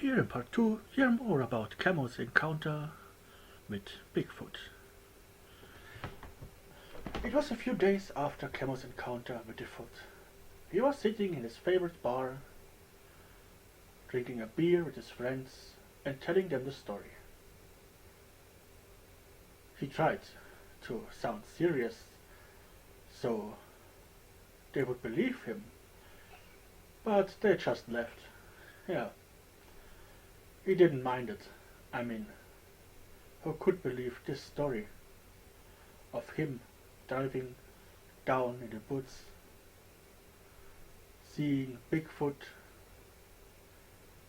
Here in part 2, hear more about Cammo's encounter with Bigfoot. It was a few days after Cammo's encounter with Bigfoot. He was sitting in his favorite bar, drinking a beer with his friends and telling them the story. He tried to sound serious so they would believe him, but they just left. Yeah. He didn't mind it. I mean, who could believe this story of him diving down in the woods, seeing Bigfoot,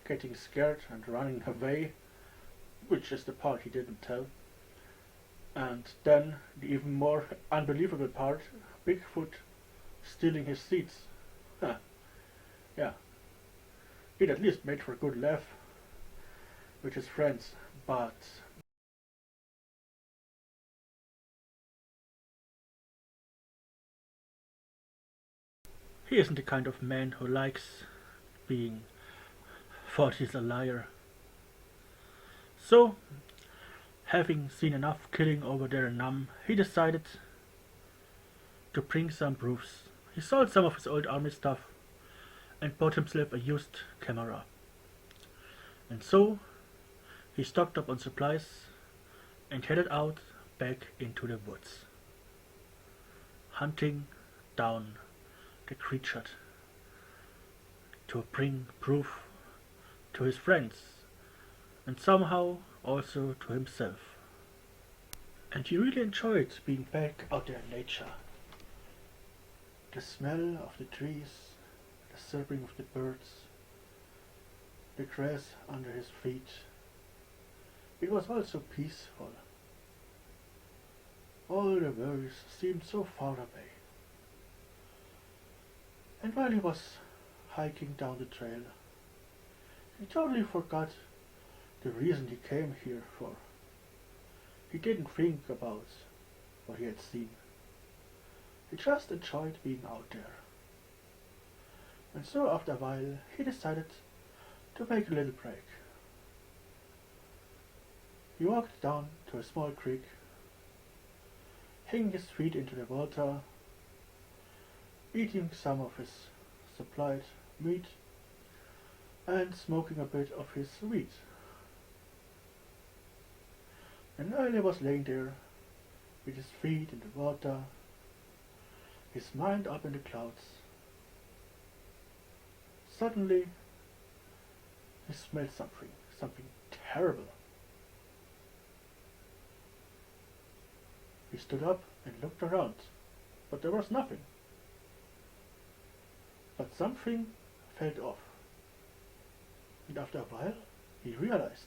getting scared and running away, which is the part he didn't tell, and then the even more unbelievable part, Bigfoot stealing his seeds. Huh. Yeah, it at least made for a good laugh with his friends, but he isn't the kind of man who likes being thought he's a liar. So, having seen enough killing over there in Nam, he decided to bring some proofs. He sold some of his old army stuff and bought himself a used camera. And so, he stocked up on supplies and headed out back into the woods, hunting down the creature to bring proof to his friends and somehow also to himself. And he really enjoyed being back out there in nature. The smell of the trees, the chirping of the birds, the grass under his feet. It was all so peaceful. All the worries seemed so far away. And while he was hiking down the trail, he totally forgot the reason he came here for. He didn't think about what he had seen. He just enjoyed being out there. And so after a while he decided to make a little break. He walked down to a small creek, hanging his feet into the water, eating some of his supplied meat, and smoking a bit of his weed. And while he was laying there, with his feet in the water, his mind up in the clouds, suddenly he smelled something terrible. He stood up and looked around, but there was nothing. But something felt off, and after a while he realized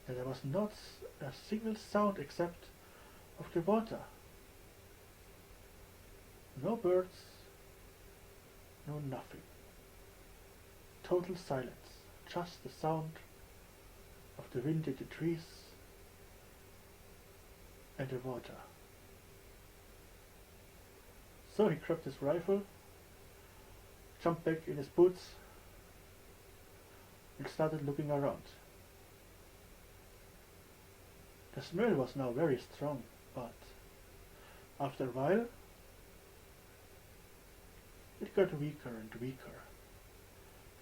that there was not a single sound except of the water. No birds, no nothing. Total silence, just the sound of the wind in the trees and the water. So he grabbed his rifle, jumped back in his boots, and started looking around. The smell was now very strong, but after a while it got weaker and weaker,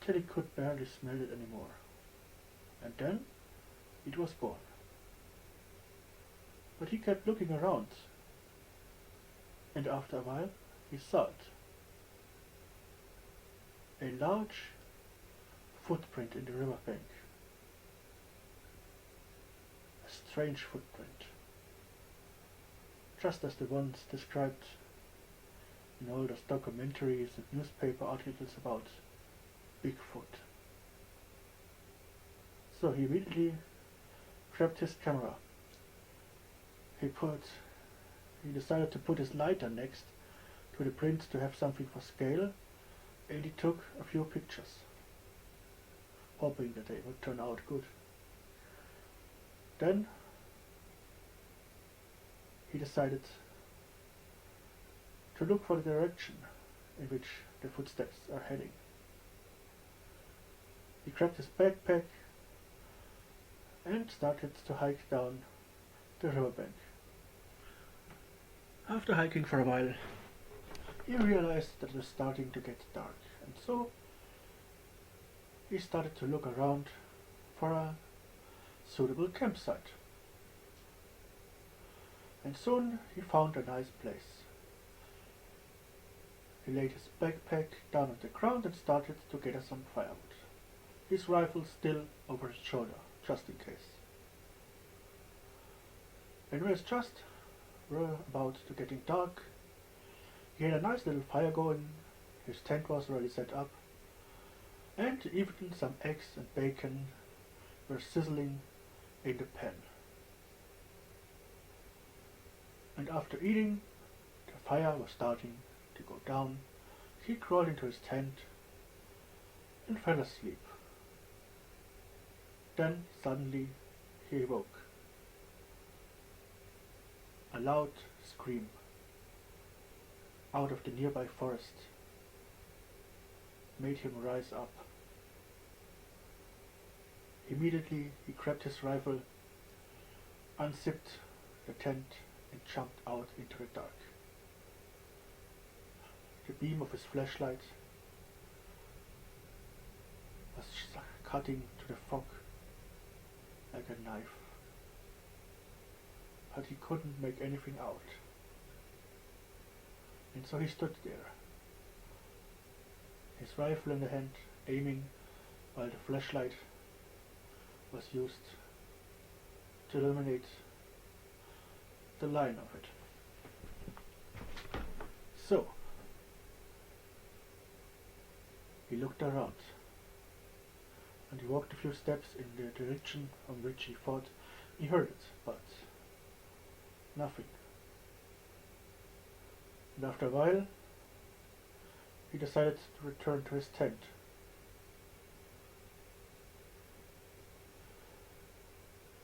till he could barely smell it anymore. And then it was gone. But he kept looking around, and after a while he saw it. A large footprint in the riverbank. A strange footprint, just as the ones described in all those documentaries and newspaper articles about Bigfoot. So he immediately grabbed his camera. He decided to put his lighter next to the print to have something for scale, and he took a few pictures, hoping that they would turn out good. Then he decided to look for the direction in which the footsteps are heading. He grabbed his backpack and started to hike down the riverbank. After hiking for a while, he realized that it was starting to get dark, and so he started to look around for a suitable campsite. And soon he found a nice place. He laid his backpack down on the ground and started to gather some firewood, his rifle still over his shoulder, just in case. And when it was just about to getting dark, he had a nice little fire going, his tent was already set up, and even some eggs and bacon were sizzling in the pan. And after eating, the fire was starting to go down. He crawled into his tent and fell asleep. Then suddenly he awoke. A loud scream out of the nearby forest made him rise up. Immediately he grabbed his rifle, unzipped the tent and jumped out into the dark. The beam of his flashlight was cutting through the fog like a knife, but he couldn't make anything out. And so he stood there, his rifle in the hand, aiming while the flashlight was used to illuminate the line of it. So, he looked around, and he walked a few steps in the direction from which he thought he heard it, but nothing. And after a while, he decided to return to his tent.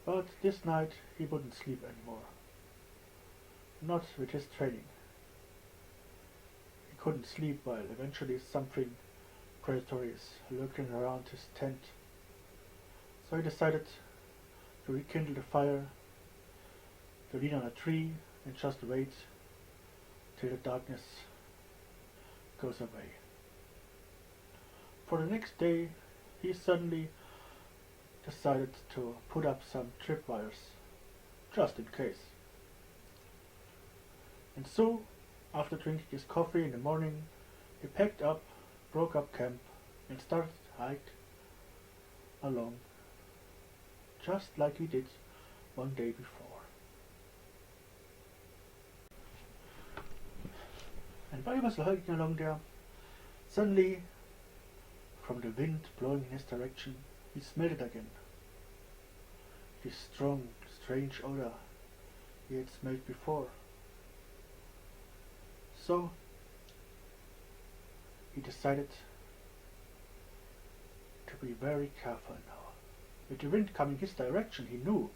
But this night he wouldn't sleep anymore. Not with his training. He couldn't sleep while eventually something predatory is lurking around his tent. So he decided to rekindle the fire, to lean on a tree and just wait till the darkness goes away. For the next day, he suddenly decided to put up some tripwires, just in case. And so, after drinking his coffee in the morning, he packed up, broke up camp, and started to hike along, just like he did one day before. And while he was hiking along there, suddenly, from the wind blowing in his direction, he smelled it again. This strong, strange odor he had smelled before. So, he decided to be very careful now. With the wind coming his direction, he knew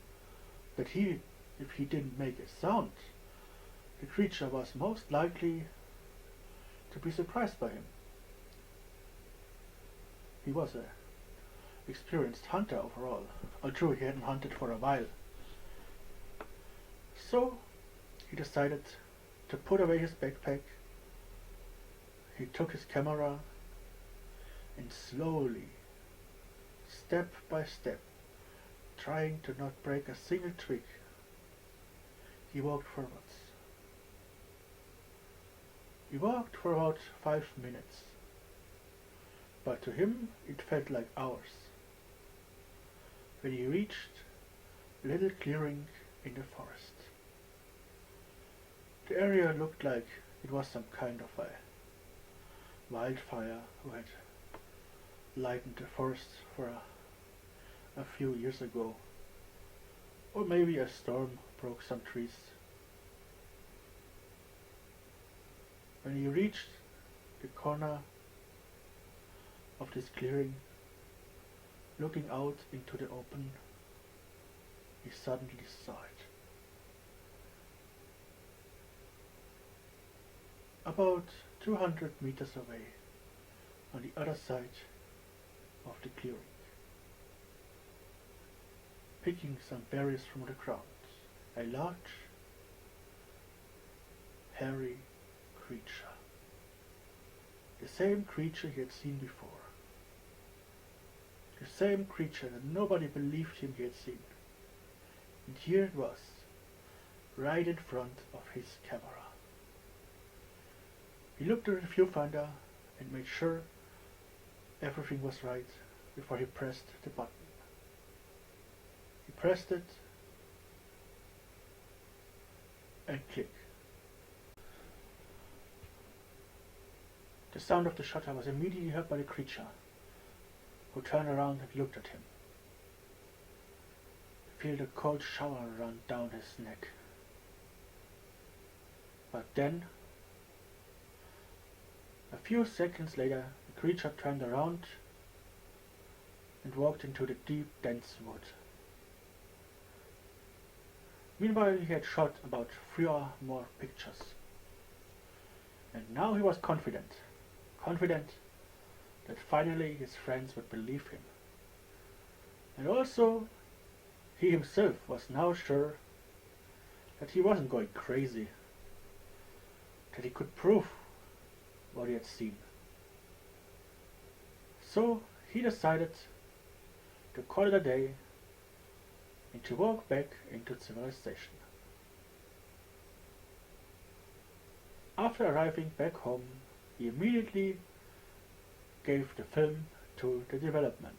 that if he didn't make a sound, the creature was most likely to be surprised by him. He was an experienced hunter overall, although he hadn't hunted for a while. So he decided to put away his backpack. He took his camera and slowly, step by step, trying to not break a single twig, he walked forwards. He walked for about 5 minutes, but to him it felt like hours. When he reached a little clearing in the forest. The area looked like it was some kind of a wildfire who had lightened the forest for a few years ago, or maybe a storm broke some trees. When he reached the corner of this clearing, looking out into the open, he suddenly saw it. About 200 meters away, on the other side of the clearing. picking some berries from the ground. A large, hairy creature. The same creature he had seen before. The same creature that nobody believed him he had seen. And here it was, right in front of his camera. He looked at the viewfinder and made sure everything was right before he pressed the button. He pressed it and click. The sound of the shutter was immediately heard by the creature, who turned around and looked at him. Feel the cold shower run down his neck. But then, a few seconds later, the creature turned around and walked into the deep, dense wood. Meanwhile, he had shot about 3 or more pictures. And now he was confident that finally his friends would believe him. And also, he himself was now sure that he wasn't going crazy, that he could prove what he had seen. So he decided to call it a day and to walk back into civilization. After arriving back home, he immediately gave the film to the development.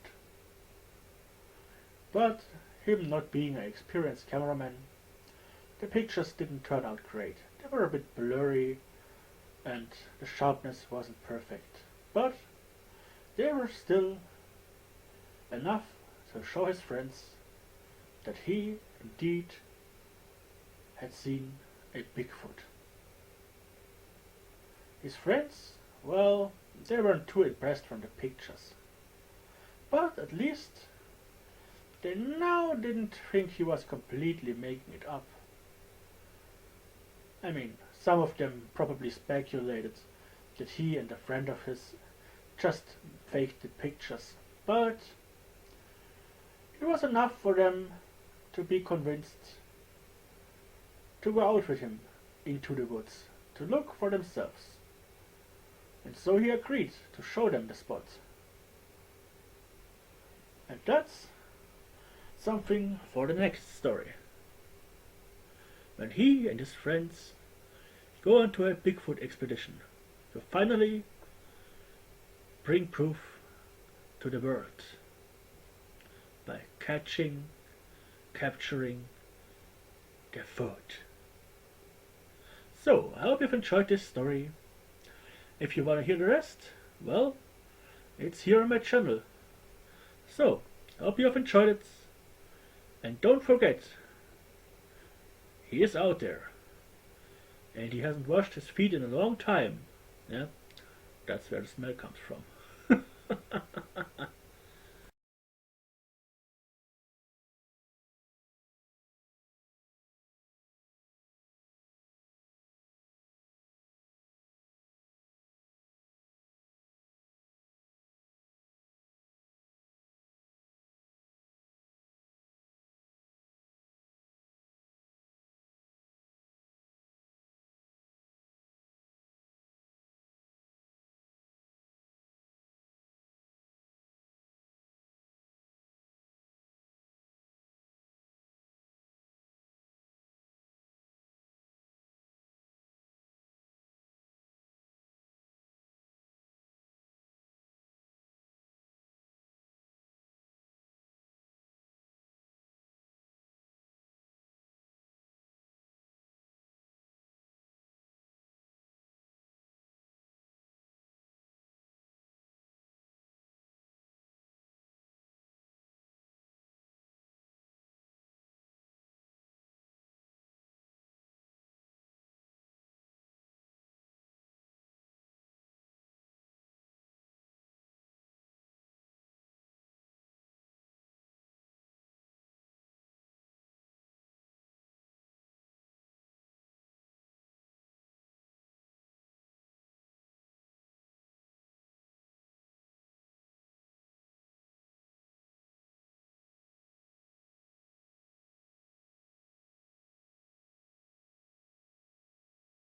But him not being an experienced cameraman, the pictures didn't turn out great. They were a bit blurry and the sharpness wasn't perfect. But they were still enough to show his friends that he indeed had seen a Bigfoot. His friends, well, they weren't too impressed from the pictures. But at least they now didn't think he was completely making it up. I mean, some of them probably speculated that he and a friend of his just faked the pictures, but it was enough for them to be convinced to go out with him into the woods to look for themselves. And so he agreed to show them the spot. And that's something for the next story. When he and his friends go on to a Bigfoot expedition to finally bring proof to the world by capturing the foot. So, I hope you've enjoyed this story. If you want to hear the rest, well, it's here on my channel. So, I hope you have enjoyed it. And don't forget, he is out there. And he hasn't washed his feet in a long time. Yeah, that's where the smell comes from.